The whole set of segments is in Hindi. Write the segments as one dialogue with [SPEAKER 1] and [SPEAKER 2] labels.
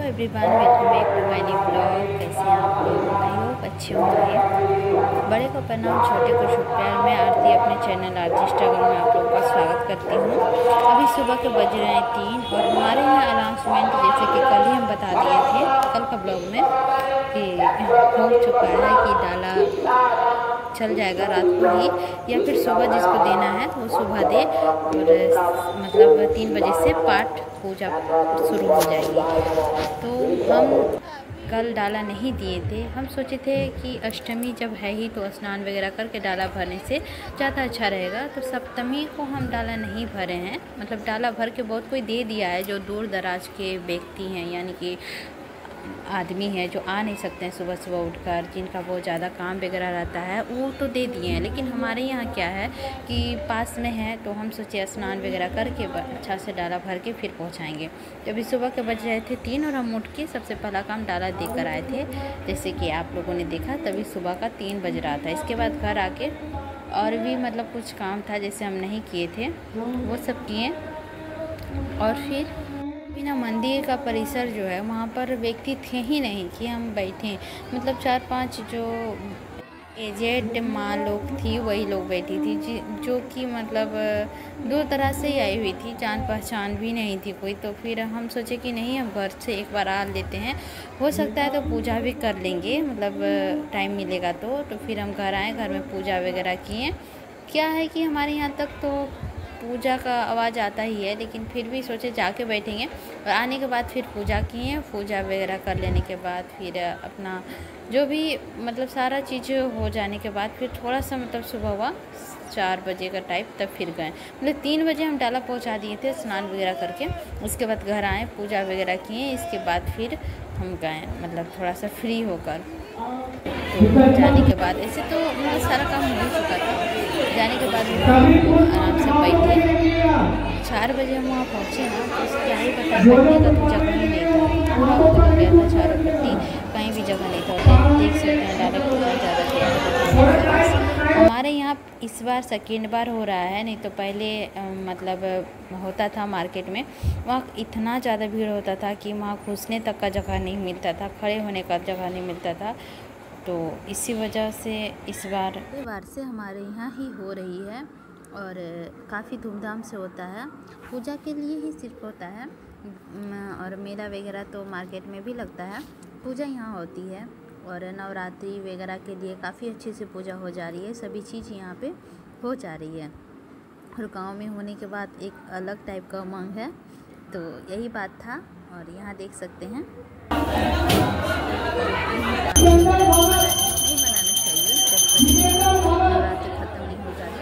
[SPEAKER 1] Everyone, welcome back to my new blog. कैसे हैं आप लोग? आई होप अच्छे होंगे। बड़े को प्रणाम, छोटे को शुभ प्यार। मैं आरती अपने चैनल आरती स्ट्रगल में आप लोगों का स्वागत करती हूँ। अभी सुबह के बज रहे हैं 3 और हमारे यहाँ अनाउंसमेंट जैसे कि कल ही हम बता दिए थे कल का ब्लॉग में कि हो चुका है कि डाला चल जाएगा रात को ही, या फिर सुबह जिसको देना है वो सुबह दे। और मतलब 3 बजे से पाठ पूजा शुरू हो जाएगी। तो हम कल डाला नहीं दिए थे। हम सोचे थे कि अष्टमी जब है ही तो स्नान वगैरह करके डाला भरने से ज़्यादा अच्छा रहेगा। तो सप्तमी को हम डाला नहीं भरे हैं, मतलब डाला भर के बहुत कोई दे दिया है जो दूर दराज के व्यक्ति हैं, यानी कि आदमी है जो आ नहीं सकते हैं सुबह सुबह उठकर, जिनका बहुत ज़्यादा काम वगैरह रहता है, वो तो दे दिए हैं। लेकिन हमारे यहाँ क्या है कि पास में है तो हम सोचे स्नान वगैरह करके अच्छा से डाला भर के फिर पहुँचाएँगे। तो अभी सुबह के बज रहे थे 3 और हम उठ के सबसे पहला काम डाला देकर आए थे। जैसे कि आप लोगों ने देखा तभी सुबह का 3 बज रहा था। इसके बाद घर आके और भी मतलब कुछ काम था जैसे हम नहीं किए थे वो सब किए। और फिर बिना मंदिर का परिसर जो है वहाँ पर व्यक्ति थे ही नहीं कि हम बैठें, मतलब 4-5 जो एजेड माँ लोग थी वही लोग बैठी थी जो कि मतलब दो तरह से ही आई हुई थी, जान पहचान भी नहीं थी कोई। तो फिर हम सोचे कि नहीं, हम घर से एक बार आ लेते हैं, हो सकता है तो पूजा भी कर लेंगे, मतलब टाइम मिलेगा तो फिर हम घर आए, घर में पूजा वगैरह किए। क्या है कि हमारे यहाँ तक तो पूजा का आवाज़ आता ही है, लेकिन फिर भी सोचे जाके बैठेंगे। और आने के बाद फिर पूजा किए, पूजा वगैरह कर लेने के बाद फिर अपना जो भी मतलब सारा चीज़ हो जाने के बाद फिर थोड़ा सा मतलब सुबह हुआ 4 बजे का टाइप, तब फिर गए। मतलब 3 बजे हम डाला पहुंचा दिए थे स्नान वगैरह करके। उसके बाद घर आए, पूजा वगैरह किए, इसके बाद फिर हम गए मतलब थोड़ा सा फ्री होकर। तो जाने के बाद ऐसे तो बहुत सारा काम हो चुका था। जाने के बाद आराम से बैठे। 4 बजे हम वहाँ पहुँचे ना, तो क्या ही पता बैठने का तो जगह ही नहीं था, पूरा हो गया था चारों पट्टी, कहीं भी जगह नहीं था। देख सकते हैं डायरेक्ट कितना ज़्यादा तैयार। हमारे यहाँ इस बार सेकेंड बार हो रहा है, नहीं तो पहले मतलब होता था मार्केट में, वहाँ इतना ज़्यादा भीड़ होता था कि वहाँ घुसने तक का जगह नहीं मिलता था, खड़े होने का जगह नहीं मिलता था। तो इसी वजह से इस बार से हमारे यहाँ ही हो रही है और काफ़ी धूमधाम से होता है। पूजा के लिए ही सिर्फ होता है, और मेला वगैरह तो मार्केट में भी लगता है। पूजा यहाँ होती है और नवरात्रि वगैरह के लिए काफ़ी अच्छे से पूजा हो जा रही है, सभी चीज़ यहाँ पे हो जा रही है। और गांव में होने के बाद एक अलग टाइप का उमंग है। तो यही बात था। और यहाँ देख सकते हैं नहीं बनाना चाहिए जब तक नवरात्रि ख़त्म नहीं हो जाती,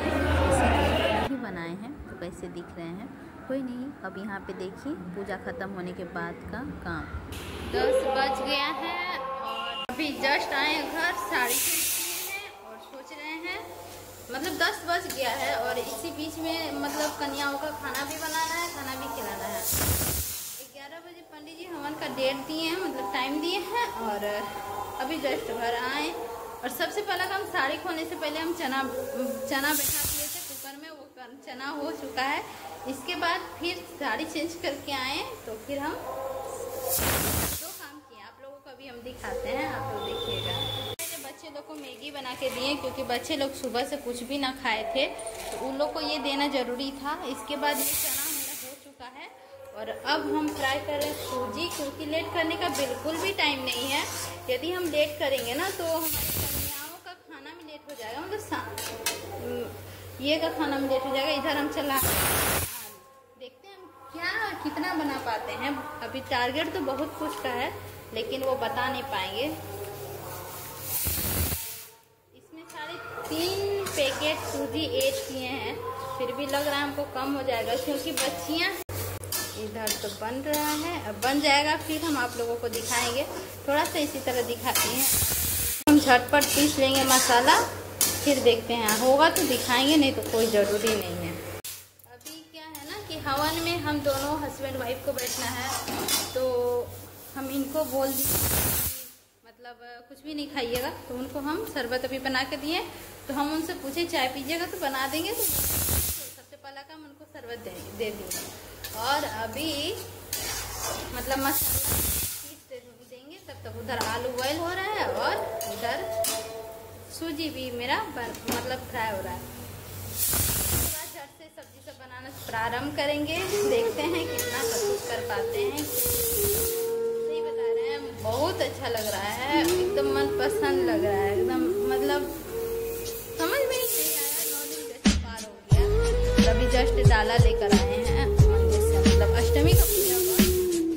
[SPEAKER 1] इसीलिए नहीं बनाए हैं। तो कैसे दिख रहे हैं, कोई नहीं। अब यहाँ पे देखिए पूजा ख़त्म होने के बाद का काम। 10 बज गया है और अभी जस्ट आए घर, साड़ी हैं और सोच रहे हैं, मतलब 10 बज गया है और इसी बीच में मतलब कन्याओं का खाना भी बनाना है, खाना भी खिलाना है। 11 बजे पंडित जी हवन का डेट दिए हैं, मतलब टाइम दिए हैं। और अभी जस्ट घर आए और सबसे पहला काम साड़ी खोलने से पहले हम चना बैठा दिए थे कुकर में, वो चना हो चुका है। इसके बाद फिर साड़ी चेंज करके आए, तो फिर हम 2 काम किए, आप लोगों को अभी हम दिखाते हैं, आप लोग देखिएगा। मैंने बच्चे लोग को मैगी बना के दिए क्योंकि बच्चे लोग सुबह से कुछ भी ना खाए थे, तो उन लोग को ये देना ज़रूरी था। इसके बाद ये चना मेरा हो चुका है और अब हम फ्राई कर रहे हैं सूजी, क्योंकि लेट करने का बिल्कुल भी टाइम नहीं है। यदि हम लेट करेंगे ना तो हमारी कन्याओं का खाना भी लेट हो जाएगा, मतलब ये का खाना भी लेट हो जाएगा। इधर हम चला देखते हैं हम क्या कितना बना पाते हैं। अभी टारगेट तो बहुत कुछ का है, लेकिन वो बता नहीं पाएंगे। इसमें 3.5 पैकेट सूजी ऐड किए हैं, फिर भी लग रहा है हमको कम हो जाएगा क्योंकि बच्चियाँ इधर तो बन रहा है। अब बन जाएगा फिर हम आप लोगों को दिखाएंगे, थोड़ा सा इसी तरह दिखाते हैं। हम झटपट पीस लेंगे मसाला, फिर देखते हैं होगा तो दिखाएंगे, नहीं तो कोई ज़रूरी नहीं है। अभी क्या है ना कि हवन में हम दोनों हस्बैंड वाइफ को बैठना है, तो हम इनको बोल दिए मतलब कुछ भी नहीं खाइएगा, तो उनको हम शरबत अभी बना के दिए। तो हम उनसे पूछे चाय पीजिएगा तो बना देंगे, तो सबसे पहला काम उनको शरबत दे दिए। और अभी मतलब मसाला पीस मतलब उधर आलू बॉयल हो रहा है और इधर सूजी भी मेरा मतलब फ्राई हो रहा है। उसके बाद झट से सब्जी सब बनाना प्रारंभ करेंगे। देखते हैं कितना सब कर पाते हैं। सही बता रहे हैं, बहुत अच्छा लग रहा है, एकदम मन पसंद लग रहा है एकदम। मतलब समझ में ही नहीं आया, 9 दिन कैसे पार हो गया। अभी जस्ट डाला लेकर आए हैं मंदिर से, मतलब अष्टमी का पूजा हुआ,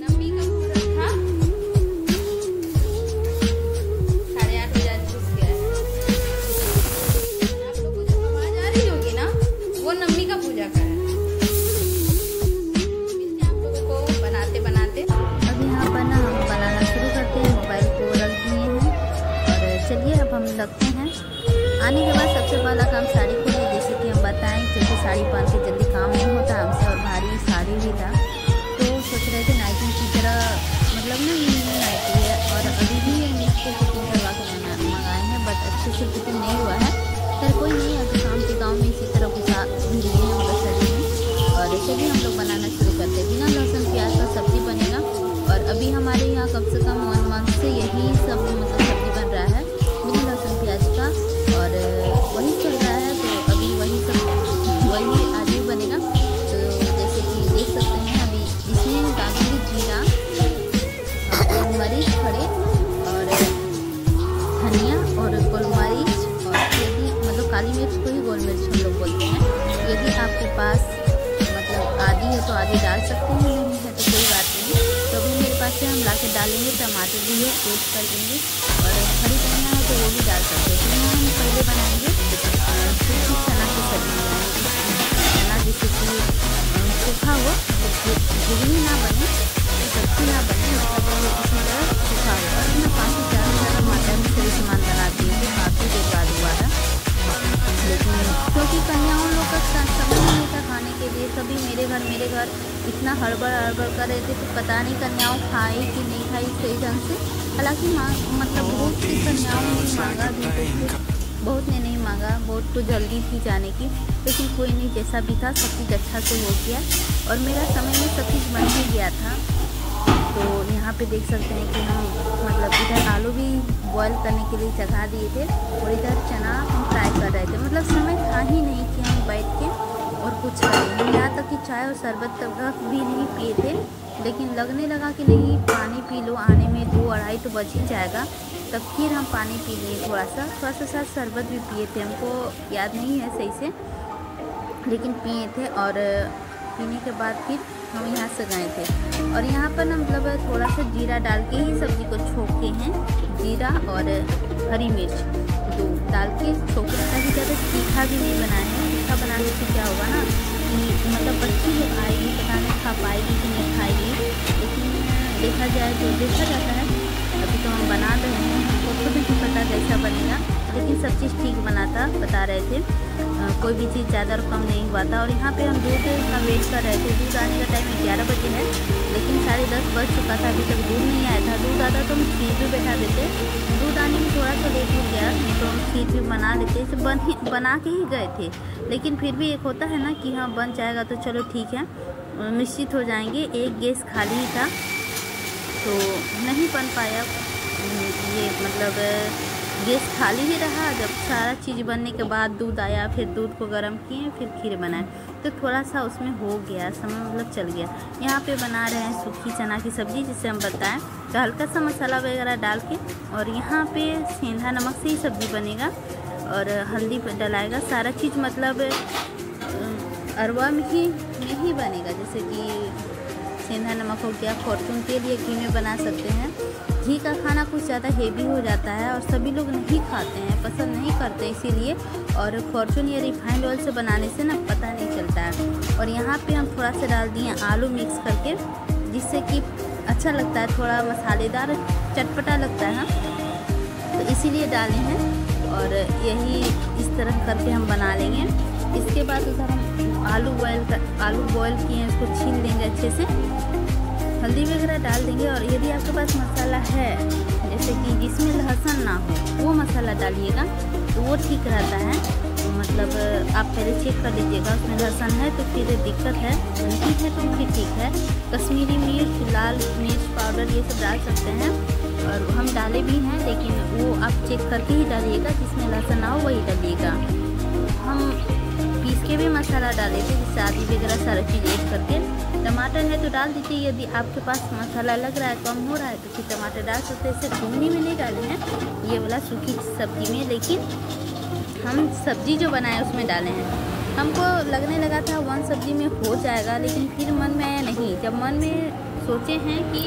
[SPEAKER 1] नवमी का पूजा था। 8:30 बजे घुस गया है। आप लोगों को जो आवाज आ रही होगी ना, वो नवमी का पूजा का है। मिलते हैं आप लोगों को बनाते बनाते। अब यहाँ पर ना हम बनाना शुरू करते हैं। मोबाइल को रख दिए हैं और चलिए अब हम लगते हैं। आने के बाद सबसे पहला काम साड़ी को है, जैसे कि हम बताएं, क्योंकि साड़ी पहन के जल्दी काम नहीं होता हमसे और भारी साड़ी भी था, तो सोच रहे थे नाइटी की तरह, मतलब ना मिनी नाइटी है। और अभी भी इसको फिटिंग करवा के मंगाए हैं, बट अच्छे से फिटिंग नहीं हुआ है। फिर कोई नहीं, अभी काम के गाँव में इसी तरह घुसा भी लिए हैं मतलब शरीर में। और चलिए हम लोग बनाना शुरू करते हैं। बिना लहसुन प्याज का सब्जी बनेगा और अभी हमारे यहाँ कम से कम 1 मंथ से यही सब मतलब सब्जी बन रहा है बिना लहसुन प्याज का, और वही चल रहा है। तो अभी वही आज भी बनेगा। तो जैसे कि देख सकते हैं, अभी इसमें डालेंगे जीरा और मरीच खड़े और धनिया और गोल मरीच, और यदि मतलब काली मिर्च को ही गोल मिर्च हम लोग बोलते हैं। यदि आपके पास मतलब आदि है तो आदि डाल सकते हैं, नहीं है तो कोई बात नहीं। तो अभी मेरे पास से हम ला के डालेंगे। टमाटर भी है, पेस्ट कर देंगे, और हरी धनिया है तो वो भी डाल सकते हैं। तो हम पहले बनाएंगे सूखी चना की सब्जी। चना जैसे कि सूखा हो, घुगनी ना बने, सब्जी ना बने, मतलब इसमें सूखा हो। और इसमें काफ़ी ज़्यादा मात्रा में सही सामान बना दिए, काफ़ी देर बाद हुआ है। लेकिन क्योंकि कन्याओं लोग का समय नहीं था खाने के लिए, सभी मेरे घर इतना हड़बड़ कर रहे थे, तो पता नहीं कन्याओं खाई कि नहीं खाई सही ढंग से। हालांकि मतलब बहुत सी कन्याओं ने मांगा भी, बहुत ने नहीं मांगा, बहुत को जल्दी थी जाने की, लेकिन कोई नहीं, जैसा भी था सब चीज़ अच्छा से हो गया और मेरा समय में सब चीज़ बन ही गया था। तो यहाँ पे देख सकते हैं कि हम मतलब इधर आलू भी बॉयल करने के लिए जगा दिए थे और इधर चना हम फ्राई कर रहे थे। मतलब समय था ही नहीं कि हम बैठ के और कुछ करें। यहाँ तक कि चाय और शरबत तक भी नहीं पिए थे, लेकिन लगने लगा कि नहीं पानी पी लो, आने में 2-2:30 तो बज ही जाएगा। तब फिर हम पानी पी लिए, थोड़ा सा साथ शरबत भी पिए थे, हमको याद नहीं है सही से, लेकिन पिए थे। और पीने के बाद फिर हम यहाँ से गए थे। और यहाँ पर ना मतलब थोड़ा सा जीरा डाल के ही सब्ज़ी को छोंके हैं, जीरा और हरी मिर्च दो डाल के छोंके। ताकि ज़्यादा तीखा भी नहीं बनाए हैं, तीखा बनाने से क्या होगा ना कि मतलब बच्ची जब आएगी पता नहीं खा पाएगी कि नहीं खाएगी। लेकिन देखा जाए तो देखा जाता है, अभी तो हम बना रहे हैं, हमको खुद नहीं पता कैसा बनेगा, लेकिन सब चीज़ ठीक बता रहे थे। कोई भी चीज़ ज़्यादा और कम नहीं हुआ था। और यहाँ पे हम दूध का वेट कर रहे थे। दूध आने का टाइम 11 बजे है, लेकिन 10:30 बज चुका था, अभी तक दूध नहीं आया था। दूध आता तो हम खीर भी बैठा देते, दूध आने में थोड़ा सा लेट हो गया, नहीं तो हम खीर भी बना लेते। तो बना के ही गए थे, लेकिन फिर भी एक होता है ना कि हाँ बन जाएगा तो चलो ठीक है, निश्चित हो जाएंगे। एक गैस खाली ही था तो नहीं बन पाया ये, मतलब गैस खाली ही रहा। जब सारा चीज़ बनने के बाद दूध आया, फिर दूध को गर्म किए, फिर खीर बनाए, तो थोड़ा सा उसमें हो गया समय, मतलब चल गया। यहाँ पे बना रहे हैं सूखी चना की सब्ज़ी, जिसे हम बताएं तो हल्का सा मसाला वगैरह डाल के। और यहाँ पे सेंधा नमक से ही सब्ज़ी बनेगा और हल्दी डलाएगा, सारा चीज़ मतलब अरवा में ही बनेगा। जैसे कि सेंधा नमक हो गया, फॉर्चून के लिए घी में बना सकते हैं। घी का खाना कुछ ज़्यादा हेवी हो जाता है और सभी लोग नहीं खाते हैं, पसंद नहीं करते इसीलिए। और फॉर्चून या रिफाइंड ऑयल से बनाने से ना पता नहीं चलता है। और यहाँ पे हम थोड़ा सा डाल दिए आलू मिक्स करके, जिससे कि अच्छा लगता है, थोड़ा मसालेदार चटपटा लगता है ना, तो इसीलिए डाले हैं। और यही इस तरह करके हम बना लेंगे। इसके बाद उधर हम आलू बॉयल किए हैं, इसको छील देंगे अच्छे से, हल्दी वगैरह डाल देंगे। और यदि आपके पास मसाला है जैसे कि जिसमें लहसुन ना हो, वो मसाला डालिएगा तो वो ठीक रहता है। मतलब आप पहले चेक कर लीजिएगा उसमें लहसुन है तो फिर दिक्कत है, नहीं है तो फिर ठीक है। कश्मीरी मिर्च, लाल मिर्च पाउडर ये सब डाल सकते हैं। और हम डाले भी हैं, लेकिन वो आप चेक करके ही डालिएगा, जिसमें लहसुन ना हो वही डालिएगा। हम पीस के भी मसाला डाले थे, जिससे आदि वगैरह सारा चीज़ ऐड करके। टमाटर है तो डाल दीजिए, यदि आपके पास मसाला लग रहा है कम हो रहा है तो फिर टमाटर डाल सकते हैं। इसे भूनने में नहीं डाले हैं ये वाला सूखी सब्जी में, लेकिन हम सब्जी जो बनाए उसमें डाले हैं। हमको लगने लगा था वन सब्जी में हो जाएगा, लेकिन फिर मन में आया नहीं। जब मन में सोचे हैं कि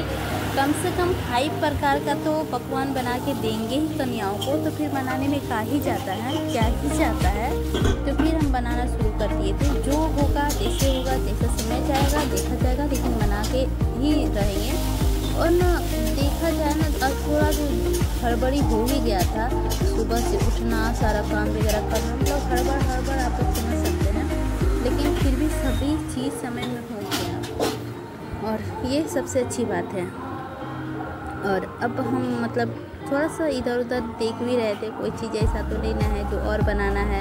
[SPEAKER 1] कम से कम 5 प्रकार का तो पकवान बना के देंगे ही कन्याओं को, तो फिर बनाने में क्या ही जाता है। तो फिर हम बनाना शुरू कर दिए थे। जो होगा जैसे होगा, जैसा समय जाएगा देखा जाएगा, लेकिन बना के ही रहेंगे। और ना देखा जाए ना, अब थोड़ा जो हड़बड़ी हो ही गया था, सुबह से उठना, सारा काम वगैरह करना, मतलब हड़बड़ आप लोग समझ सकते हैं, लेकिन फिर भी सभी चीज़ समय में हो गया, और ये सबसे अच्छी बात है। और अब हम मतलब थोड़ा सा इधर उधर देख भी रहे थे, कोई चीज़ ऐसा तो नहीं ना है जो और बनाना है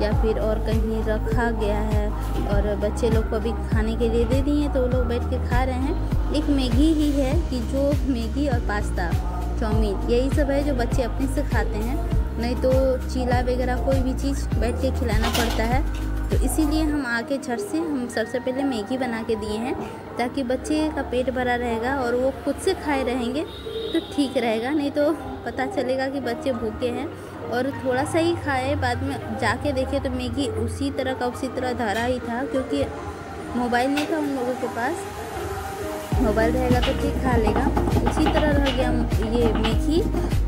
[SPEAKER 1] या फिर और कहीं रखा गया है। और बच्चे लोग को अभी खाने के लिए दे दिए तो वो लोग बैठ के खा रहे हैं। एक मैगी ही है कि जो मैगी और पास्ता, चाउमीन, यही सब है जो बच्चे अपने से खाते हैं, नहीं तो चीला वगैरह कोई भी चीज़ बैठ के खिलाना पड़ता है। तो इसीलिए हम आके झट से हम सबसे पहले मैगी बना के दिए हैं, ताकि बच्चे का पेट भरा रहेगा और वो खुद से खाए रहेंगे तो ठीक रहेगा, नहीं तो पता चलेगा कि बच्चे भूखे हैं और थोड़ा सा ही खाए, बाद में जाके देखे तो मैगी उसी तरह धरा ही था, क्योंकि मोबाइल नहीं था उन लोगों के पास। मोबाइल रहेगा तो ठीक खा लेगा, उसी तरह रह गया ये मैगी,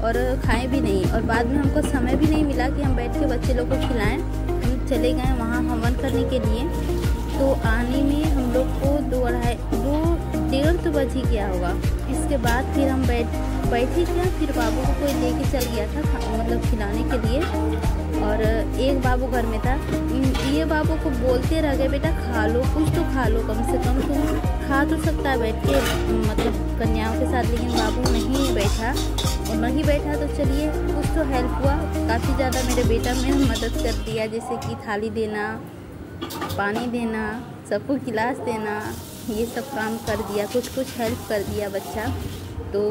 [SPEAKER 1] और खाए भी नहीं। और बाद में हमको समय भी नहीं मिला कि हम बैठ के बच्चे लोग को खिलाएं। हम चले गए वहाँ हवन करने के लिए, तो आने में हम लोग को 2-1:30 तो बज ही गया होगा। इसके बाद फिर हम बैठे क्या, फिर बाबू को कोई लेके चल गया था मतलब खिलाने के लिए, और एक बाबू घर में था। ये बाबू को बोलते रह गए, बेटा खा लो, कुछ तो खा लो, कम से कम तुम खा तो सकता है बैठ के मतलब कन्याओं के साथ, लेकिन बाबू नहीं बैठा। और नहीं बैठा तो चलिए कुछ तो हेल्प हुआ, काफ़ी ज़्यादा मेरे बेटा में मदद कर दिया, जैसे कि थाली देना, पानी देना, सबको गिलास देना, ये सब काम कर दिया, कुछ हेल्प कर दिया बच्चा। तो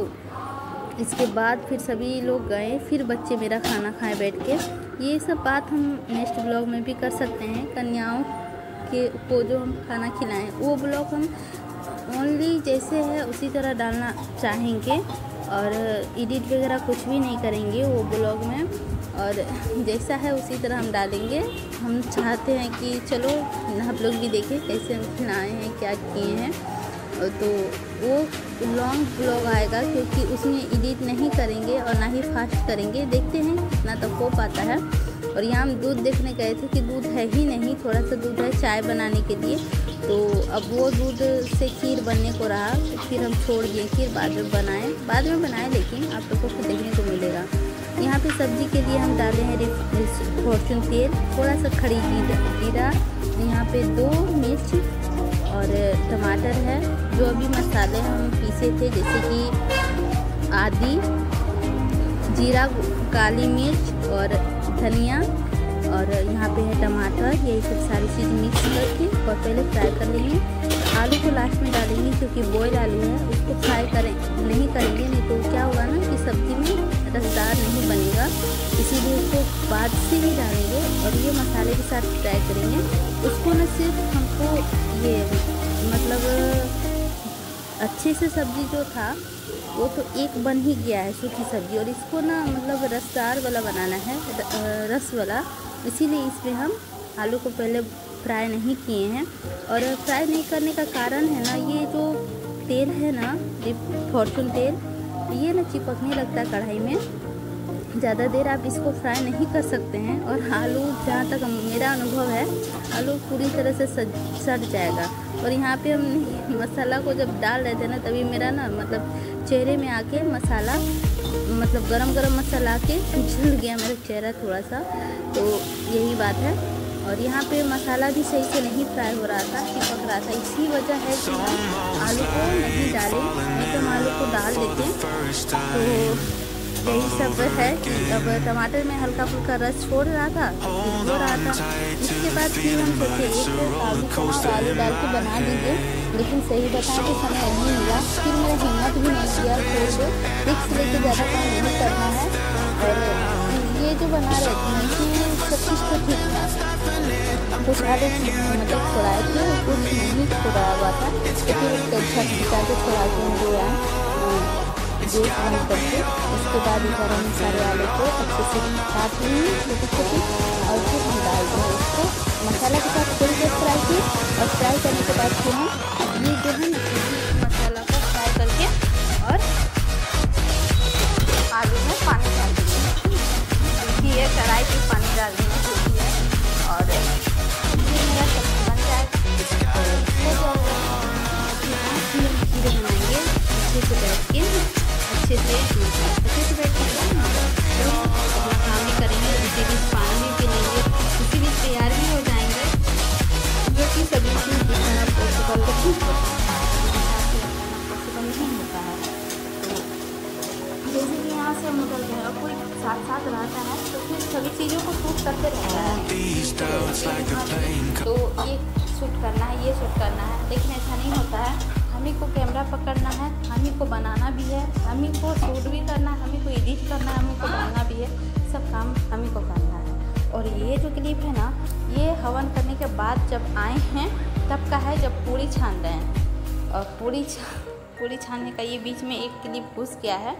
[SPEAKER 1] इसके बाद फिर सभी लोग गए, फिर बच्चे मेरा खाना खाए बैठ के। ये सब बात हम नेक्स्ट ब्लॉग में भी कर सकते हैं। कन्याओं को जो हम खाना खिलाएं वो ब्लॉग हम ओनली जैसे है उसी तरह डालना चाहेंगे, और एडिट वगैरह कुछ भी नहीं करेंगे वो ब्लॉग में, और जैसा है उसी तरह हम डालेंगे। हम चाहते हैं कि चलो आप लोग भी देखें कैसे हम खिलाए हैं, क्या किए हैं। तो वो लॉन्ग ब्लॉग आएगा, क्योंकि उसमें एडिट नहीं करेंगे और ना ही फास्ट करेंगे। देखते हैं कितना तक हो पाता है। और यहाँ हम दूध देखने गए थे कि दूध है ही नहीं, थोड़ा सा दूध है चाय बनाने के लिए, तो अब वो दूध से खीर बनने को रहा, तो फिर हम छोड़ दिए खीर, बाद में बनाए, लेकिन आप लोगों को देखने को मिलेगा। यहाँ पे सब्ज़ी के लिए हम डाले हैं फॉर्चून तेल, थोड़ा सा खड़ी जीरा, यहाँ पे 2 मिर्च और टमाटर है। जो अभी मसाले हम पीसे थे, जैसे कि आदि, जीरा, काली मिर्च और धनिया, और यहाँ पे है टमाटर, यही सब सारी चीज़ मिक्स करके और पहले फ्राई कर लेंगे। आलू को लास्ट में डालेंगे, क्योंकि बॉयल आलू है, उसको फ्राई नहीं करेंगे, नहीं तो क्या होगा ना कि सब्ज़ी में रसदार नहीं बनेगा, इसीलिए उसको बाद से ही डालेंगे। और ये मसाले के साथ फ्राई करेंगे उसको। न सिर्फ हमको ये मतलब अच्छे से सब्ज़ी जो था वो तो एक बन ही गया है सूखी सब्ज़ी, और इसको ना मतलब रसदार वाला बनाना है, रस वाला, इसीलिए इसमें हम आलू को पहले फ्राई नहीं किए हैं। और फ्राई नहीं करने का कारण है ना, ये जो तेल है ना, ये फॉर्चून तेल, ये ना चिपकने लगता है कढ़ाई में, ज़्यादा देर आप इसको फ्राई नहीं कर सकते हैं। और आलू, जहाँ तक मेरा अनुभव है, आलू पूरी तरह से सड़ जाएगा। और यहाँ पे हम मसाला को जब डाल रहे थे ना, तभी मेरा ना मतलब चेहरे में आके मसाला, मतलब गरम मसाला आके जल गया मेरा चेहरा थोड़ा सा, तो यही बात है। और यहाँ पे मसाला भी सही से नहीं फ्राई हो रहा था, चिपक रहा था, इसी वजह है कि हम आलू को नहीं डालें, नहीं तो हम आलू को डाल देते। तो यही सब है कि अब टमाटर में हल्का फुल्का रस छोड़ रहा था, हो रहा था। इसके बाद फिर हम सोचे एक काबुली चना और आलू डाल के बना दीजिए, लेकिन सही बताएं तो समय नहीं मिला। फिर मेरा हिम्मत भी नहीं किया, छोड़ दो, रिस्क लेके ज़्यादा काम नहीं करना है। और ये जो बना रहे थे इसमें सब कुछ तो ठीक था, कुछ आधे मतलब छोड़ाए थे, कुछ नहीं छोड़ा हुआ था। तो फिर छत बिता के छोड़ा के जो है गैस बंद करके इसके बाद इधर हम सारे आलू को अच्छे से काट लेंगे छोटी छोटी, और फिर हम डाल देंगे इसको मसाला के साथ थोड़ी देर फ्राई किए। और फ्राई करने के बाद फिर हम ये जो है मसाला को फ्राई करके और आलू में पानी डाल देंगे। देखिए कढ़ाई में पानी डाल देना होती है और ये मेरा सब्जी बन जाएगा। खीरे बनाएंगे अच्छे से बैठ के, अच्छे से बैठ के अपना काम भी करेंगे, उसी बीच पानी भी पी लेंगे, उसी बीच तैयार भी हो जाएंगे, जो कि सभी चीज़ जितना पॉसिबल नहीं होता है। जैसे कि यहाँ से हम उधर गए और कोई साथ साथ रहता है तो फिर सभी चीज़ों को शूट करते रहता है। तो ये शूट करना है, ये शूट करना है, लेकिन ऐसा नहीं होता है। हमें को कैमरा पकड़ना है, हमें को बनाना भी है, हमें को शूट भी करना है, हमें को एडिट करना है, हमें को डालना भी है, सब काम हमें को करना है। और ये जो क्लिप है ना, ये हवन करने के बाद जब आए हैं तब का है, जब पूरी छान रहे हैं। और पूरी छानने का ये बीच में एक क्लिप घुस गया है,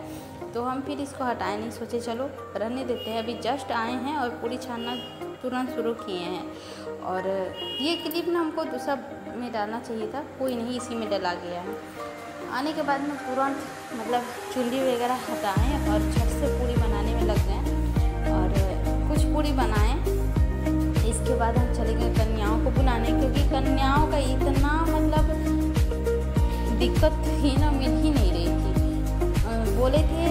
[SPEAKER 1] तो हम फिर इसको हटाए नहीं, सोचे चलो रहने देते हैं। अभी जस्ट आए हैं और पूरी छानना तुरंत शुरू किए हैं। और ये क्लिप ना हमको दूसरा में डालना चाहिए था, कोई नहीं, इसी में डला गया है। आने के बाद में तुरंत मतलब चुल्ली वगैरह हटाएं और झट से पूरी बनाने में लग गए और कुछ पूरी बनाएं। इसके बाद हम चले गए कन्याओं को बुलाने, क्योंकि कन्याओं का इतना मतलब दिक्कत ही ना मिल ही नहीं रही थी। बोले थे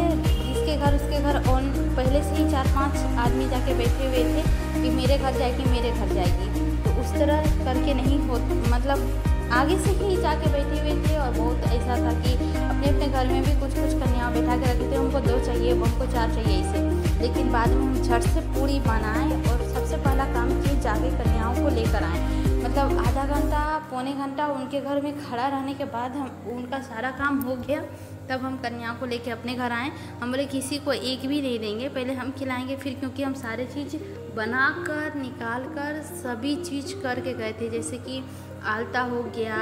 [SPEAKER 1] इसके घर उसके घर, और पहले से ही 4-5 आदमी जाके बैठे हुए थे कि मेरे घर जाएगी, मेरे घर जाएगी। तो उस तरह करके नहीं हो, मतलब आगे से ही जाके बैठे हुए थे। और बहुत ऐसा था कि अपने अपने घर में भी कुछ कन्याओं बैठा के रखे थे, हमको 2 चाहिए, हमको 4 चाहिए ऐसे। लेकिन बाद में हम झट से पूरी बनाए और सबसे पहला काम किए जाके कन्याओं को लेकर आए। मतलब आधा घंटा पौने घंटा उनके घर में खड़ा रहने के बाद हम उनका सारा काम हो गया, तब हम कन्याओं को लेके अपने घर आए। हम बोले किसी को एक भी नहीं देंगे, पहले हम खिलाएंगे फिर, क्योंकि हम सारे चीज़ बना कर निकाल कर सभी चीज़ करके गए थे। जैसे कि आलता हो गया,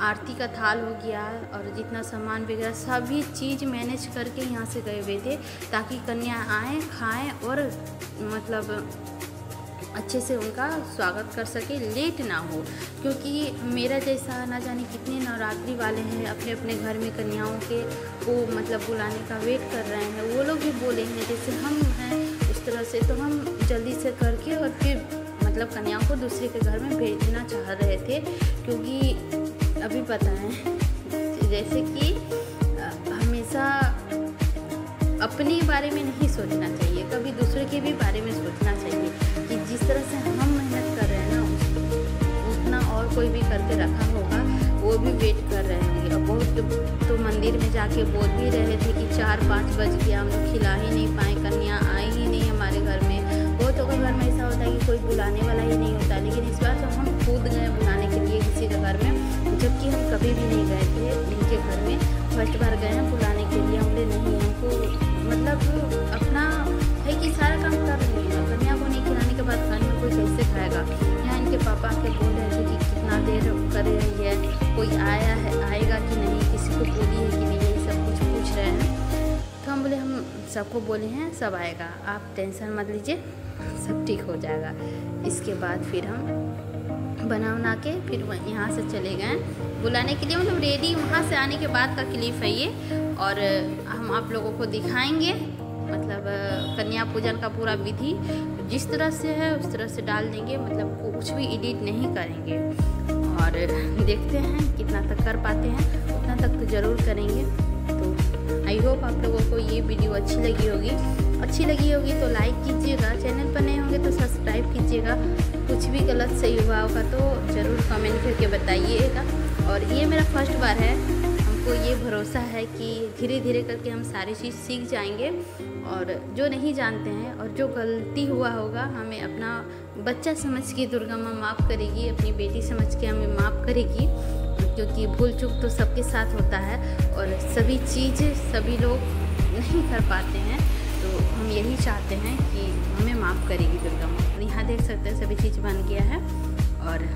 [SPEAKER 1] आरती का थाल हो गया, और जितना सामान वगैरह सभी चीज़ मैनेज करके यहाँ से गए हुए थे, ताकि कन्या आएँ, खाएँ और मतलब अच्छे से उनका स्वागत कर सके, लेट ना हो। क्योंकि मेरा जैसा ना जाने कितने नवरात्रि वाले हैं अपने अपने घर में कन्याओं के को मतलब बुलाने का वेट कर रहे हैं, वो लोग भी बोले हैं जैसे हम हैं उस तरह से। तो हम जल्दी से करके और फिर मतलब कन्याओं को दूसरे के घर में भेजना चाह रहे थे, क्योंकि अभी पता है जैसे कि हमेशा अपने बारे में नहीं सोचना चाहिए, कभी दूसरे के भी बारे में सोचना चाहिए कि जिस तरह से हम मेहनत कर रहे हैं ना, उतना और कोई भी करके रखा होगा, वो भी वेट कर रहे होंगे। और बहुत तो मंदिर में जाके बोल भी रहे थे कि 4-5 बज गया, हम लोग खिला ही नहीं पाए, कन्या आई ही नहीं हमारे घर में। बहुतों के घर में ऐसा होता है कि कोई बुलाने वाला ही नहीं होता, लेकिन इस बार तो हम खुद गए बुलाने के लिए किसी के घर में, जबकि हम कभी भी नहीं गए थे उनके घर में। फर्स्ट बार गए हैं बुलाने के लिए। हमने नहीं, हमको मतलब अपना है कि सारा काम कर रही है, कन्या को नहीं खिलाने के बाद खाने में कोई कैसे खाएगा। यहाँ इनके पापा के बोल रहे थे कि कितना देर कर रही है, कोई आया है, आएगा कि नहीं, किसी को बोली है कि नहीं, यही सब कुछ पूछ रहे हैं। तो हम बोले हम सबको बोले हैं, सब आएगा, आप टेंशन मत लीजिए, सब ठीक हो जाएगा। इसके बाद फिर हम बना के फिर यहाँ से चले गए बुलाने के लिए, मतलब रेडी वहाँ से आने के बाद का क्लिप है ये। और हम आप लोगों को दिखाएंगे मतलब कन्या पूजन का पूरा विधि जिस तरह से है उस तरह से डाल देंगे, मतलब कुछ भी एडिट नहीं करेंगे। और देखते हैं कितना तक कर पाते हैं, उतना तक तो ज़रूर करेंगे। तो आई होप आप लोगों को ये वीडियो अच्छी लगी होगी तो लाइक कीजिएगा, चैनल पर नए होंगे तो सब्सक्राइब कीजिएगा। कुछ भी गलत सही हुआ होगा तो ज़रूर कमेंट करके बताइएगा। और ये मेरा फर्स्ट बार है, हम को ये भरोसा है कि धीरे धीरे करके हम सारी चीज़ सीख जाएंगे, और जो नहीं जानते हैं और जो गलती हुआ होगा हमें अपना बच्चा समझ के दुर्गा माँ माफ़ करेगी, अपनी बेटी समझ के हमें माफ़ करेगी, क्योंकि भूल चूक तो सबके साथ होता है और सभी चीज़ सभी लोग नहीं कर पाते हैं। तो हम यही चाहते हैं कि हमें माफ़ करेगी दुर्गा माँ। यहाँ देख सकते हैं सभी चीज़ बन गया है और